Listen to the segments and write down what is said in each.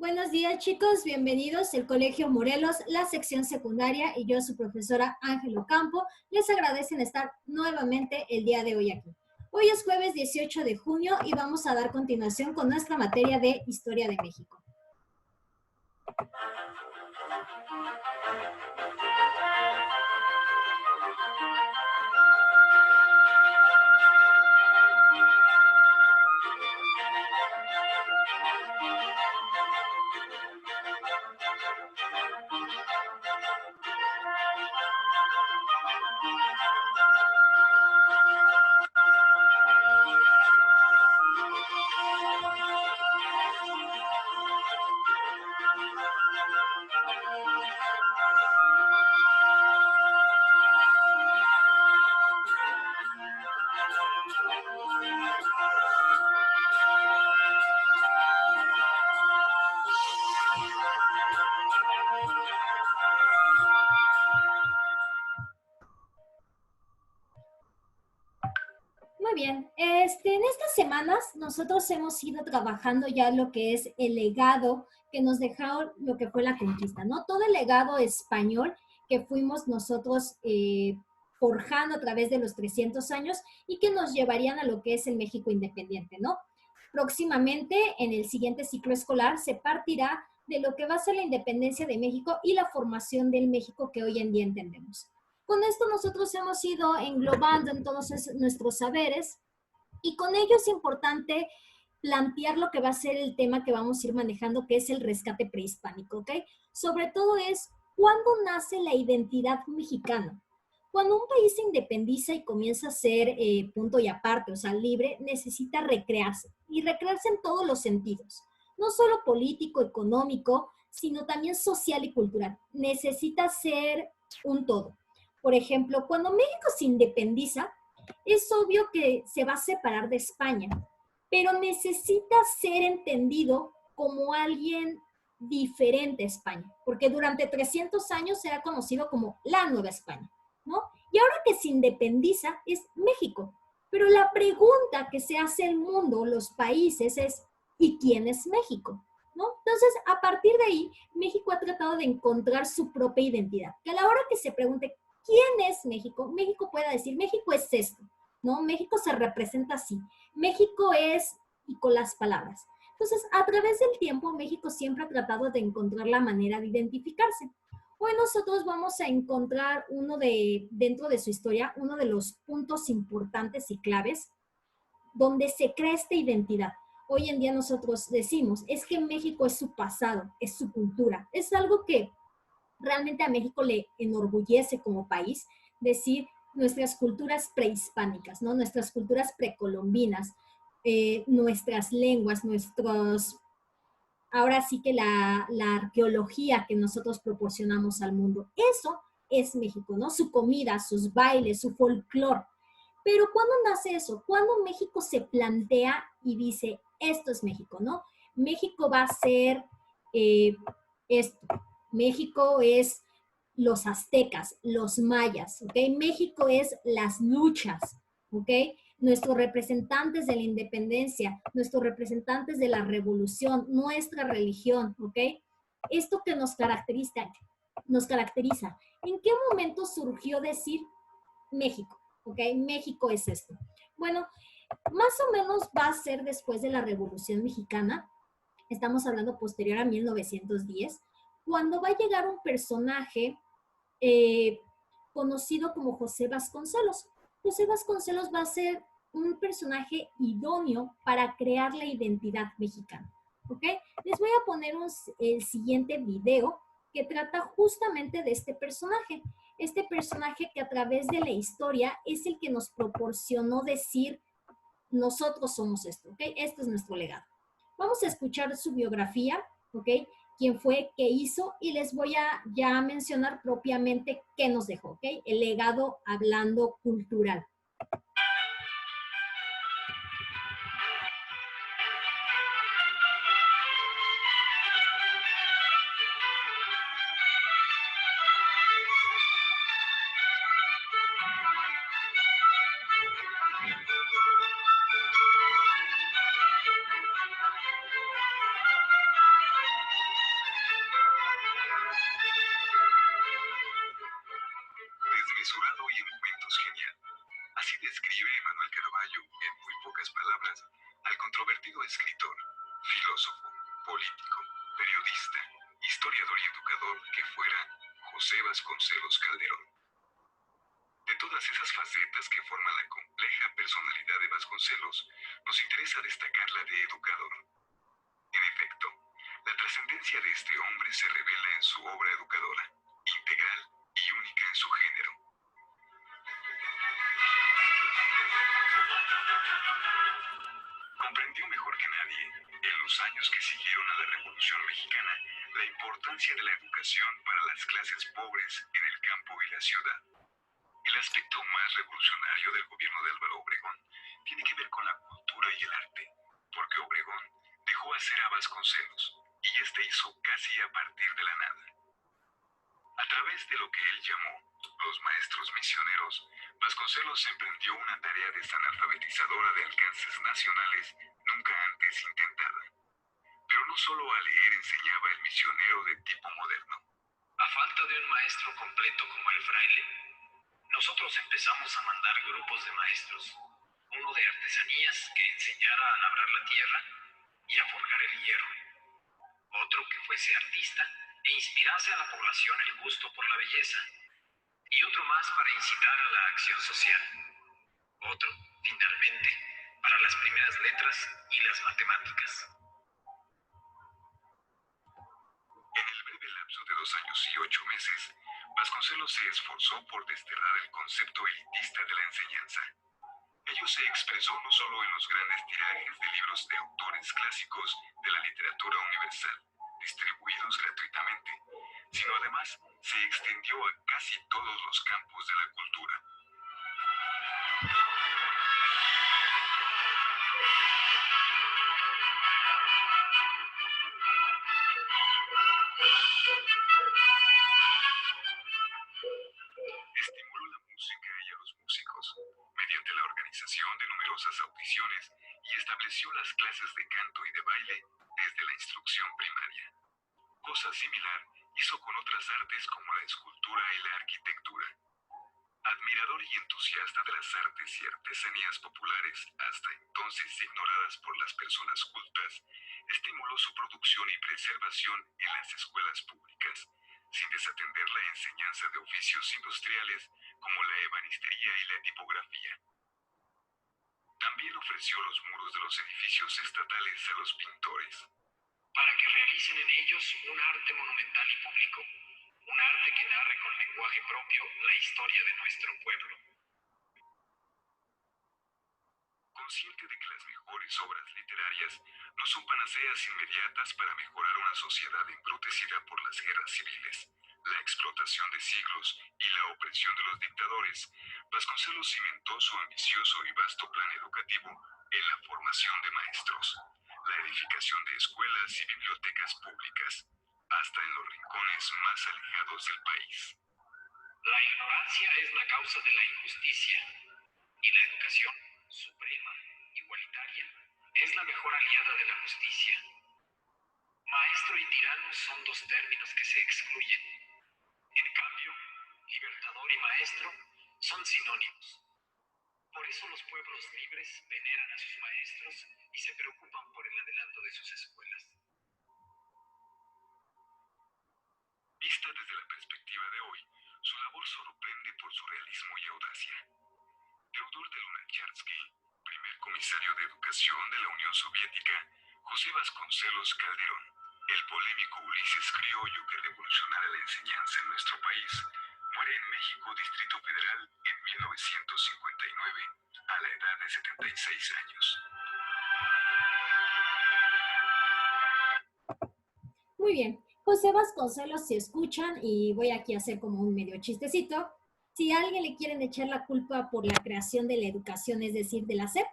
Buenos días, chicos, bienvenidos al Colegio Morelos, la sección secundaria, y yo, su profesora Ángel Ocampo, les agradecen estar nuevamente el día de hoy aquí. Hoy es jueves 18 de junio y vamos a dar continuación con nuestra materia de Historia de México. Muy bien, en estas semanas nosotros hemos ido trabajando ya lo que es el legado que nos dejó lo que fue la conquista, ¿no? Todo el legado español que fuimos nosotros forjando a través de los 300 años y que nos llevarían a lo que es el México independiente, ¿no? Próximamente, en el siguiente ciclo escolar, se partirá de lo que va a ser la independencia de México y la formación del México que hoy en día entendemos. Con esto nosotros hemos ido englobando en todos nuestros saberes y con ello es importante plantear lo que va a ser el tema que vamos a ir manejando, que es el rescate prehispánico, ¿ok? Sobre todo es, ¿cuándo nace la identidad mexicana? Cuando un país se independiza y comienza a ser punto y aparte, o sea, libre, necesita recrearse y recrearse en todos los sentidos, no solo político, económico, sino también social y cultural. Necesita ser un todo. Por ejemplo, cuando México se independiza, es obvio que se va a separar de España, pero necesita ser entendido como alguien diferente a España, porque durante 300 años se ha conocido como la Nueva España, ¿no? Y ahora que se independiza es México. Pero la pregunta que se hace el mundo, los países, es ¿y quién es México? ¿No? Entonces, a partir de ahí, México ha tratado de encontrar su propia identidad. Que a la hora que se pregunte ¿quién es México? México pueda decir, México es esto, ¿no? México se representa así. México es, y con las palabras. Entonces, a través del tiempo, México siempre ha tratado de encontrar la manera de identificarse. Hoy nosotros vamos a encontrar dentro de su historia, uno de los puntos importantes y claves donde se crea esta identidad. Hoy en día nosotros decimos, es que México es su pasado, es su cultura. Es algo que realmente a México le enorgullece como país decir nuestras culturas prehispánicas, ¿no? Nuestras culturas precolombinas, nuestras lenguas, ahora sí que la arqueología que nosotros proporcionamos al mundo. Eso es México, ¿no? Su comida, sus bailes, su folclore. Pero ¿cuándo nace eso? ¿Cuándo México se plantea y dice, esto es México, ¿no? México va a ser esto. México es los aztecas, los mayas, ¿ok? México es las luchas, ¿ok? Nuestros representantes de la independencia, nuestros representantes de la revolución, nuestra religión, ¿ok? Esto que nos caracteriza. ¿En qué momento surgió decir México? ¿Ok? México es esto. Bueno, más o menos va a ser después de la Revolución Mexicana, estamos hablando posterior a 1910, cuando va a llegar un personaje conocido como José Vasconcelos. José Vasconcelos va a ser un personaje idóneo para crear la identidad mexicana. ¿Ok? Les voy a poner el siguiente video que trata justamente de este personaje. Este personaje que a través de la historia es el que nos proporcionó decir, nosotros somos esto, ¿ok? Este es nuestro legado. Vamos a escuchar su biografía, ¿ok? Quién fue, qué hizo, y les voy a ya mencionar propiamente qué nos dejó, ¿ok? El legado hablando cultural. apasionado y en momentos genial. Así describe Manuel Caravaggio, en muy pocas palabras, al controvertido escritor, filósofo, político, periodista, historiador y educador que fuera José Vasconcelos Calderón. De todas esas facetas que forman la compleja personalidad de Vasconcelos, nos interesa destacar la de educador. En efecto, la trascendencia de este hombre se revela en su obra educadora, integral y única en su género. Comprendió mejor que nadie, en los años que siguieron a la Revolución Mexicana, la importancia de la educación para las clases pobres en el campo y la ciudad. El aspecto más revolucionario del gobierno de Álvaro Obregón tiene que ver con la cultura y el arte, porque Obregón dejó hacer a Vasconcelos, y este hizo casi a partir de la nada. A través de lo que él llamó los maestros misioneros, Vasconcelos emprendió una tarea desanalfabetizadora de alcances nacionales nunca antes intentada. Pero no solo a leer enseñaba el misionero de tipo moderno. A falta de un maestro completo como el fraile, nosotros empezamos a mandar grupos de maestros, uno de artesanías que enseñara a labrar la tierra y a forjar el hierro, otro que fuese artista e inspirase a la población el gusto por la belleza, y otro más para incitar a la acción social, otro, finalmente, para las primeras letras y las matemáticas. En el breve lapso de 2 años y 8 meses, Vasconcelos se esforzó por desterrar el concepto elitista de la enseñanza. Ello se expresó no solo en los grandes tirajes de libros de autores clásicos de la literatura universal, distribuidos gratuitamente, sino además se extendió a casi todos los campos de la cultura. Estimuló la música y a los músicos, mediante la organización de numerosas audiciones, y estableció las clases de canto y de baile desde la instrucción primaria. Cosa similar hizo con otras artes como la escultura y la arquitectura. Admirador y entusiasta de las artes y artesanías populares, hasta entonces ignoradas por las personas cultas, estimuló su producción y preservación en las escuelas públicas, sin desatender la enseñanza de oficios industriales como la ebanistería y la tipografía. También ofreció los muros de los edificios estatales a los pintores, para que realicen en ellos un arte monumental y público, un arte que narre con lenguaje propio la historia de nuestro pueblo. Consciente de que las mejores obras literarias no son panaceas inmediatas para mejorar una sociedad embrutecida por las guerras civiles, la explotación de siglos y la opresión de los dictadores, Vasconcelos cimentó su ambicioso y vasto plan educativo en la formación de maestros, la edificación de escuelas y bibliotecas públicas, hasta en los rincones más alejados del país. La ignorancia es la causa de la injusticia, y la educación, suprema, igualitaria, es la mejor aliada de la justicia. Maestro y tirano son dos términos que se excluyen. En cambio, libertador y maestro son sinónimos. Por eso los pueblos libres veneran a sus maestros y se preocupan por el adelanto de sus escuelas. Vista desde la perspectiva de hoy, su labor sorprende por su realismo y audacia. Teodor de Lunacharsky, primer comisario de educación de la Unión Soviética, José Vasconcelos Calderón, el polémico Ulises criollo que revolucionara la enseñanza en nuestro país, muere en México, Distrito Federal, en 1959, a la edad de 76 años. Muy bien. José Vasconcelos, si escuchan, y voy aquí a hacer como un medio chistecito, si a alguien le quieren echar la culpa por la creación de la educación, es decir, de la SEP,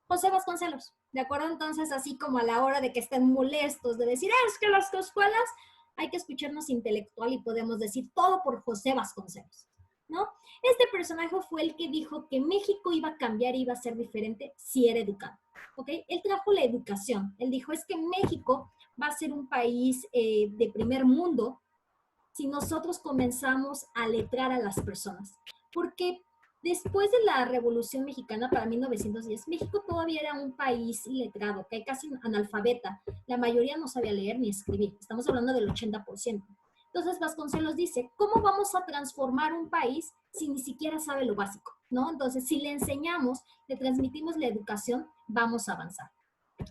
José Vasconcelos, ¿de acuerdo? Entonces, así como a la hora de que estén molestos de decir, es que las escuelas, hay que escucharnos intelectual y podemos decir todo por José Vasconcelos, ¿no? Este personaje fue el que dijo que México iba a cambiar, iba a ser diferente si era educado, ¿ok? Él trajo la educación, él dijo, es que México va a ser un país de primer mundo si nosotros comenzamos a letrar a las personas. porque después de la Revolución Mexicana, para 1910, México todavía era un país iletrado, que casi analfabeta. La mayoría no sabía leer ni escribir. Estamos hablando del 80%. Entonces Vasconcelos dice, ¿cómo vamos a transformar un país si ni siquiera sabe lo básico? ¿No? Entonces, si le enseñamos, le transmitimos la educación, vamos a avanzar.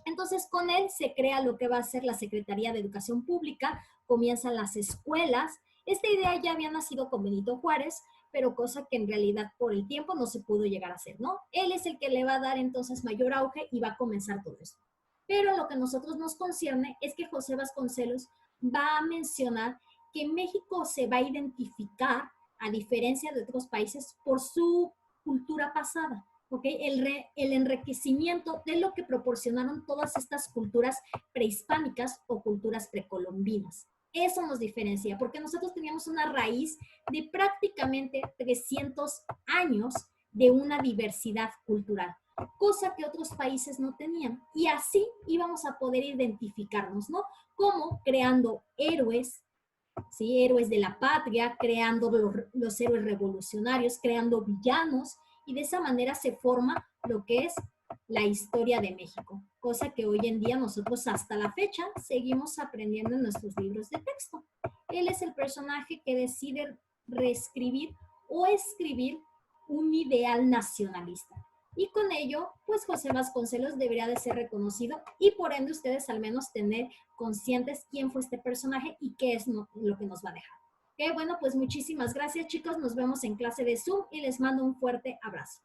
Entonces, con él se crea lo que va a ser la Secretaría de Educación Pública, comienzan las escuelas. Esta idea ya había nacido con Benito Juárez, pero cosa que en realidad por el tiempo no se pudo llegar a hacer, ¿no? Él es el que le va a dar entonces mayor auge y va a comenzar todo esto. Pero lo que a nosotros nos concierne es que José Vasconcelos va a mencionar que México se va a identificar, a diferencia de otros países, por su cultura pasada. ¿Okay? El enriquecimiento de lo que proporcionaron todas estas culturas prehispánicas o culturas precolombinas. Eso nos diferencia, porque nosotros teníamos una raíz de prácticamente 300 años de una diversidad cultural, cosa que otros países no tenían. Y así íbamos a poder identificarnos, ¿no? Como creando héroes, ¿sí? Héroes de la patria, creando los héroes revolucionarios, creando villanos, y de esa manera se forma lo que es la historia de México, cosa que hoy en día nosotros hasta la fecha seguimos aprendiendo en nuestros libros de texto. Él es el personaje que decide reescribir o escribir un ideal nacionalista. Y con ello, pues José Vasconcelos debería de ser reconocido y por ende ustedes al menos tener conscientes quién fue este personaje y qué es lo que nos va a dejar. Ok, bueno, pues muchísimas gracias chicos, nos vemos en clase de Zoom y les mando un fuerte abrazo.